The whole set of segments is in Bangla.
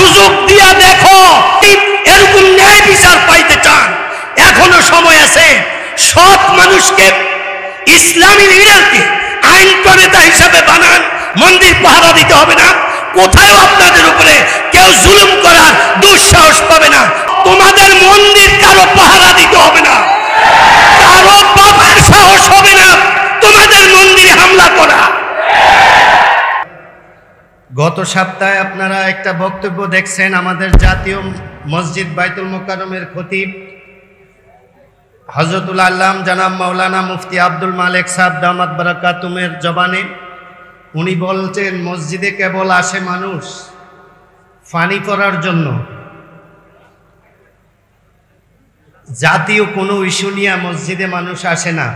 সুযোগ দিয়া দেখো, এরকম ন্যায় বিচার পাইতে চান, এখনো সময় আছে। সৎ মানুষকে, ইসলামী লিডারকে আইন প্রণেতা হিসাবে বানান, মন্দির পাহারা দিতে হবে না, কোথাও আপনাদের উপরে কেউ জুলুম করার দুঃসাহস পাবে না। তোমাদের মন্দির কারো পাহারা দিতে হবে না, কারো বাবার সাহস হবে না তোমাদের মন্দিরে হামলা করা। গত সপ্তাহে আপনারা একটা বক্তব্য দেখছেন আমাদের জাতীয় মসজিদ বাইতুল মোকাররমের খতিব হযরতুল আল্লাম জনাব মাওলানা মুফতি আব্দুল মালেক সাহেব দামাত বারাকাতুমের জবানে। উনি বলছেন মসজিদে কেবল আসে মানুষ পানি পড়ার জন্য, জাতীয় কোনো ইস্যু নিয়ে মসজিদে মানুষ আসে না।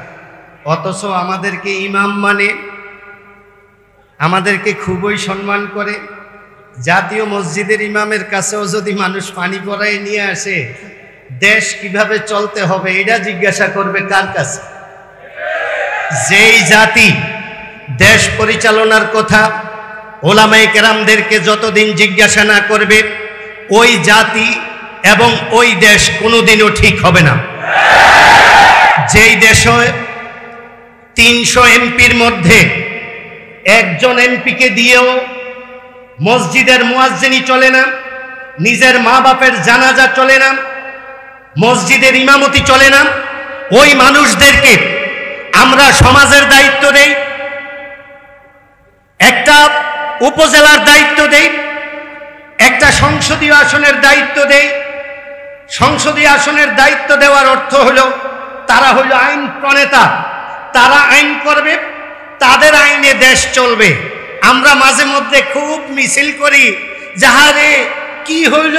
অথচ আমাদেরকে ইমাম মানে, আমাদেরকে খুবই সম্মান করে। জাতীয় মসজিদের ইমামের কাছেও যদি মানুষ পানি পড়ায় নিয়ে আসে, দেশ কিভাবে চলতে হবে এটা জিজ্ঞাসা করবে কার কাছে? যেই জাতি দেশ পরিচালনার কথা ওলামায়ে কেরামদেরকে যতদিন জিজ্ঞাসা না করবে, ওই জাতি এবং ওই দেশ কোনোদিনও ঠিক হবে না। যেই দেশে 300 এমপির মধ্যে একজন এমপিকে দিয়েও মসজিদের মুয়াজ্জিনি চলে না, নিজের মা বাপের জানাজা চলে না, মসজিদের ইমামতি চলে না, ওই মানুষদেরকে আমরা সমাজের দায়িত্ব দেই, একটা উপজেলার দায়িত্ব দেই, একটা সংসদীয় আসনের দায়িত্ব দেই। সংসদীয় আসনের দায়িত্ব দেওয়ার অর্থ হলো তারা হলো আইন প্রণেতা, তারা আইন করবে, তাদের আইনে দেশ চলবে। আমরা মাঝে মধ্যে খুব মিছিল করি, যাহারে কি হইল,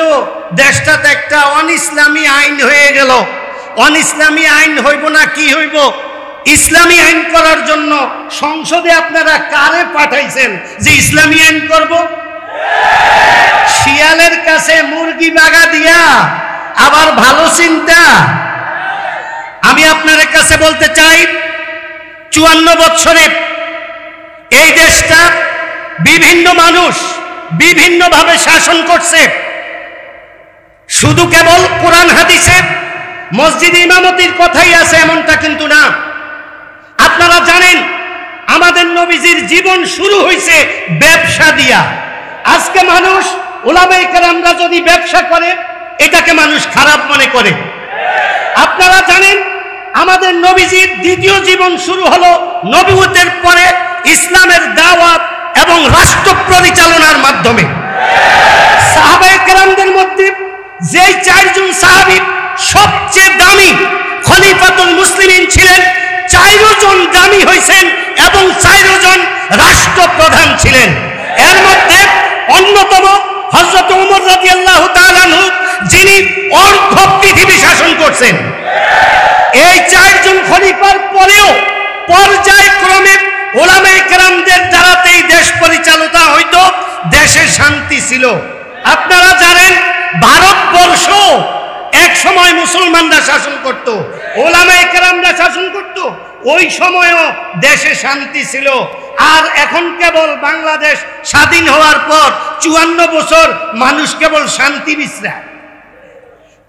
দেশটাতে একটা অনইসলামী আইন হয়ে গেল। অনইসলামী আইন হইব না কি হইব? ইসলামী আইন করার জন্য সংসদে আপনারা কারে পাঠাইছেন যে ইসলামী আইন করব? শিয়ালের কাছে মুরগি বাগা দিয়া আবার ভালো চিন্তা। আমি আপনাদের কাছে বলতে চাই, 54 বছরে এই দেশটা বিভিন্ন মানুষ বিভিন্নভাবে শাসন করছে। শুধু কেবল কোরআন হাদিসে মসজিদ ইমামতির কথাই আছে এমনটা কিন্তু না। আপনারা জানেন আমাদের নবীজির জীবন শুরু হয়েছে ব্যবসা দিয়া। আজকে মানুষ, উলামায়ে কেরামরা যদি ব্যবসা করে এটাকে মানুষ খারাপ মনে করে। আপনারা জানেন আমাদের নবীজির দ্বিতীয় জীবন শুরু হলো নবুয়তের পরে ইসলামের দাওয়াত এবং রাষ্ট্র পরিচালনার মাধ্যমে। সাহাবায়ে কেরামদের মধ্যে যেই 4 জন সাহাবী সবচেয়ে দামি খলিফাতুল মুসলিমিন ছিলেন, 4 জন দামি হয়েছেন এবং 4 জন রাষ্ট্রপ্রধান ছিলেন। এর মধ্যে অন্যতম হযরত ওমর রাদিয়াল্লাহু তাআলা আনহু, যিনি অর্ধ পৃথিবী শাসন করছেন। এই 4 জন খলিফার পরেও পর্যায়ক্রমে উলামায়ে কেরামদের দ্বারাতেই দেশ পরিচালনা হইতো, দেশে শান্তি ছিল। আপনারা জানেন ভারতবর্ষ এক সময় মুসলমানরা শাসন করত, উলামায়ে কেরামরা শাসন করত, ওই সময়ও দেশে শান্তি ছিল। আর এখন কেবল বাংলাদেশ স্বাধীন হওয়ার পর 54 বছর মানুষ কেবল শান্তি বিশ্রা,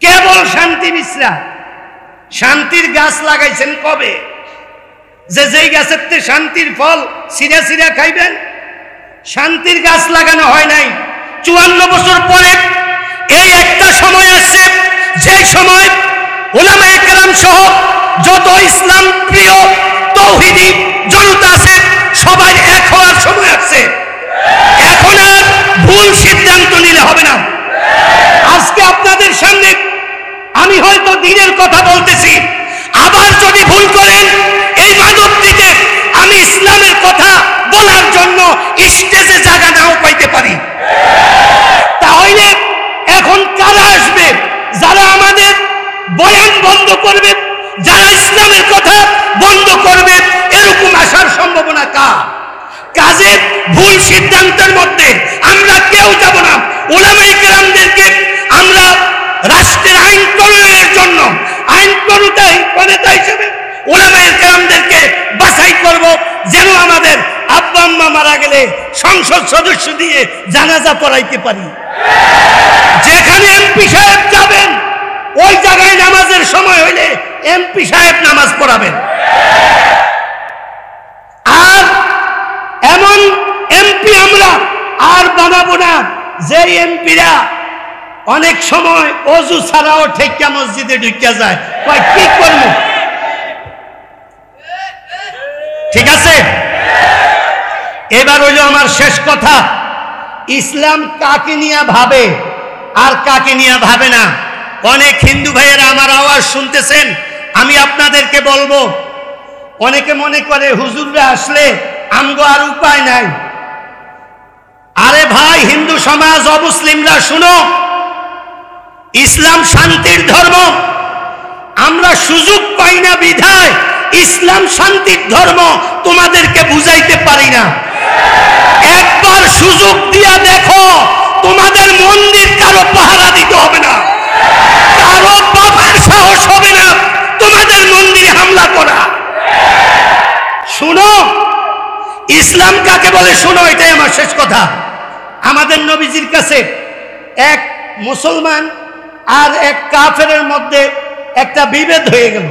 কেবল শান্তি বিশ্রা। শান্তির গাছ লাগাইছেন কবে? যেই গাছের তে শান্তির ফল সিরা সিরা খাইবেন, শান্তির গাছ লাগানো হয় নাই। 54 বছর পরে এই একটা সময় আসছে, যে সময় উলামায়ে কেরাম সহ যত ইসলাম প্রিয় তৌহিদি জনতা আছে সবাই এক হওয়ার সময় আসছে। এখন আর ভুল সিদ্ধান্ত নিলে হবে না। আজকে আপনাদের সামনে আমি হয়তো দিনের কথা বলতেছি, আবার যদি ভুল করেন এই মানবটিতে আমি ইসলামের কথা বলার জন্য স্টেজে জায়গা নাও পাইতে পারি। তাহলে এখন কারা আসবে যারা আমাদের বয়ান বন্ধ করবে, যারা ইসলামের কথা বন্ধ করবে? এরকম আসার সম্ভাবনা কার? কাজে ভুল সিদ্ধান্তের মধ্যে আমরা কেউ যাব না। উলামায়ে কেরামদেরকে আমরা রাষ্ট্রের আইন প্রণয়নের জন্য আইন প্রণেতা হিসেবে উলামায়ে কেরামদেরকে বাছাই করব, যেন আমাদের আব্বা আম্মা মারা গেলে সংসদ সদস্য দিয়ে জানাজা পড়াইতে পারি। যেখানে এমপি সাহেব যাবেন ওই জায়গায় নামাজের সময় হইলে এমপি সাহেব নামাজ পড়াবেন। আর এমন এমপি আমরা আর বানাবো না যে এমপিরা অনেক সময় অজু ছাড়াও ঠেকিয়া মসজিদে ঢুকিয়া যায়, কয় কি করবো। ঠিক আছে, এবার হইল আমার শেষ কথা। ইসলাম কাকে নিয়ে ভাবে আর কাকে নিয়ে ভাবে না। অনেক হিন্দু ভাইয়েরা আমার আওয়াজ শুনতেছেন, আমি আপনাদেরকে বলবো, অনেকে মনে করে হুজুররা আসলে আমগো আর উপায় নাই। আরে ভাই, হিন্দু সমাজ অমুসলিমরা শুনো, ইসলাম শান্তির ধর্ম। আমরা সুযোগ পাই না বিধায় ইসলাম শান্তির ধর্ম তোমাদেরকে বুঝাইতে পারি না। একবার সুযোগ দিয়া দেখো, তোমাদের মন্দির কারো পাহারা দিতে হবে না, কারো বাবার সাহস হবে না তোমাদের মন্দিরে হামলা করা। শুনো ইসলাম কাকে বলে, শুনো, এটাই আমার শেষ কথা। আমাদের নবীজির কাছে এক মুসলমান আর এক কাফেরের মধ্যে একটা বিভেদ হয়ে গেল।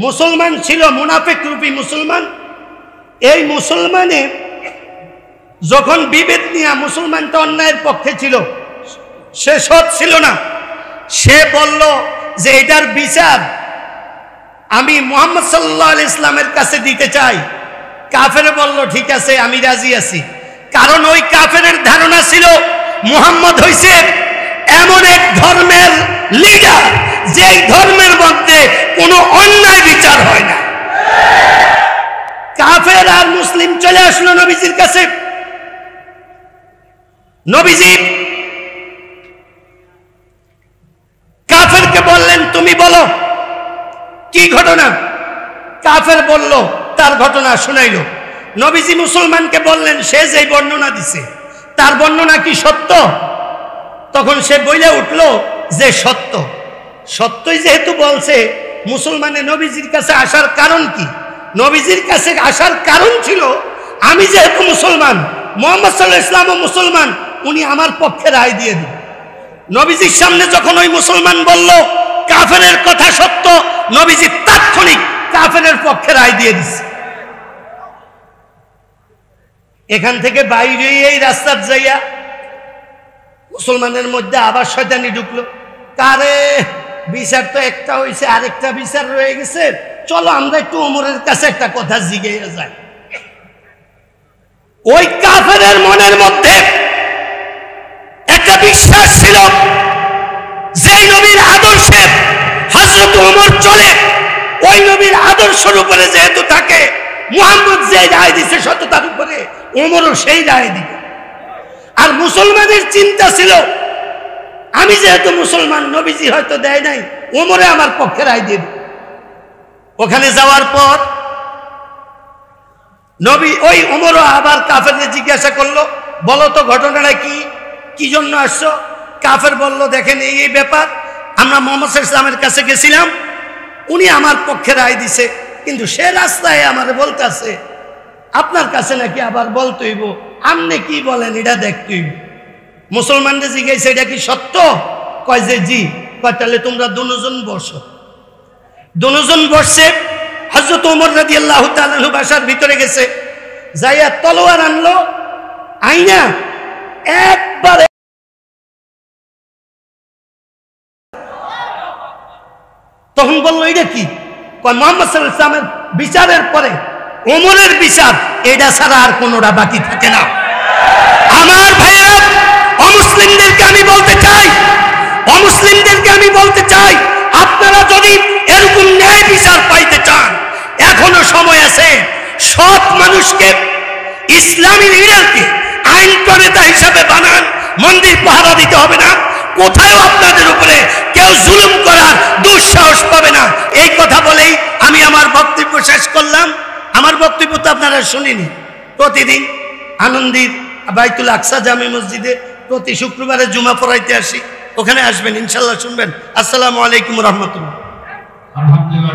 মুসলমান ছিল মুনাফিক রূপী মুসলমান। এই মুসলমানে যখন বিভেদ নিয়ে, মুসলমানটা অন্যায়ের পক্ষে ছিল, সে সৎ ছিল না। সে বলল যে এটার বিচার আমি মুহাম্মদ সাল্লাল্লাহু আলাইহি ইসলামের কাছে দিতে চাই। কাফের বলল ঠিক আছে, আমি রাজি আছি। কারণ ওই কাফেরের ধারণা ছিল মুহাম্মদ হইছে এমন এক ধর্মের লিডার যে ধর্মের মধ্যে কোনো অন্যায় বিচার হয় না। কাফের আর মুসলিম চলে আসলো নবীজির কাছে। নবীজি কাফেরকে বললেন, তুমি বলো কি ঘটনা। কাফের বলল, তার ঘটনা শুনাইল। নবীজি মুসলমানকে বললেন, সে যে বর্ণনা দিছে তার বর্ণনা কি সত্য? তখন সে বইলে উঠল যে সত্য। সত্যই যেহেতু বলছে, মুসলমানের নবীজির কাছে আসার কারণ কি? নবীজির কাছে আসার কারণ ছিল, আমি যেহেতু মুসলমান, মুহাম্মদ সাল্লাল্লাহু আলাইহি ওয়াসাল্লাম মুসলমান, উনি আমার পক্ষে রায় দিয়ে দিন। নবীজির সামনে যখন ওই মুসলমান বলল কাফেরের কথা সত্য, নবীজি তাৎক্ষণিক কাফেরের পক্ষে রায় দিয়ে দিচ্ছে। এখান থেকে বাইরে এই রাস্তার যাইয়া মুসলমানের মধ্যে আবার শয়তানি ঢুকলো। কারে বিচার তো একটা হয়েছে, আরেকটা বিচার রয়ে গেছে, চলো আমরা একটু ওমরের কাছে একটা কথা জিজ্ঞাসা যাই। ওই কাফেরের মনের মধ্যে একটা বিশ্বাস ছিল, যেই নবীর আদর্শে হযরত ওমর চলে, ওই নবীর আদর্শের উপরে যেহেতু থাকে, মুহাম্মদ যে রায় দিছে সততার উপরে, ওমরও সেই রায় দিবে। আর মুসলমানের চিন্তা ছিল, আমি যেহেতু মুসলমান, নবীজি হয়তো দেয় নাই, ওমরে আমার পক্ষে রায় দিয়ে দিবে। ওখানে যাওয়ার পর নবী ওই ওমরও আবার কাফেরদের জিজ্ঞাসা করলো, বলো তো ঘটনাটা কি, কি জন্য আসছো? কাফের বলল, দেখেন এই ব্যাপার, আমরা মুহাম্মদ সাল্লাল্লাহু আলাইহি ওয়াসাল্লামের কাছে গেছিলাম, উনি আমার পক্ষে রায় দিছে, কিন্তু সে রাস্তায় আমারে বলতেছে আপনার কাছে নাকি আবার বলতে হইব, আপনি কি বলেন এটা দেখতে হইব। মুসলমানদের জিজ্ঞাসা, এটা কি সত্য? কয় যে জি। কয় তাহলে তোমরা দুজন বসো। দুজন বসছে। হযরত ওমর রাদিয়াল্লাহু তাআলা আনহু বাসার ভিতরে গেছে, যাইয়া তলোয়ার আনলো, আইনা একবারে তখন বললো এটা কি? কয় মুহাম্মদ সাল্লাল্লাহু আলাইহি ওয়াসাল্লামের বিচারের পরে ওমরের বিচার, এটা ছাড়া আর কোনোটা বাকি থাকে না। আমার ভাইয়েরা, অমুসলিমদেরকে আমি বলতে চাই, আপনারা যদি এরকম ন্যায় বিচার পাইতে চান, এখনো সময় আছে। সৎ মানুষকে, ইসলামী লিডারকে আইন প্রণেতা হিসাবে বানান, মন্দির পাহারা দিতে হবে না, কোথাও আপনাদের উপরে কেউ জুলুম করার দুঃসাহস পাবে না। এই কথা বলেই আমি আমার বক্তব্য শেষ করলাম। আমার বক্তব্য তো আপনারা শুনিনি। প্রতিদিন আনন্দিত বাইতুল আকসা জামে মসজিদে প্রতি শুক্রবারে জুমা পড়াইতে আসি, ওখানে আসবেন ইনশাল্লাহ, শুনবেন। আসসালামু আলাইকুম ওয়া রাহমাতুল্লাহ। আলহামদুলিল্লাহ।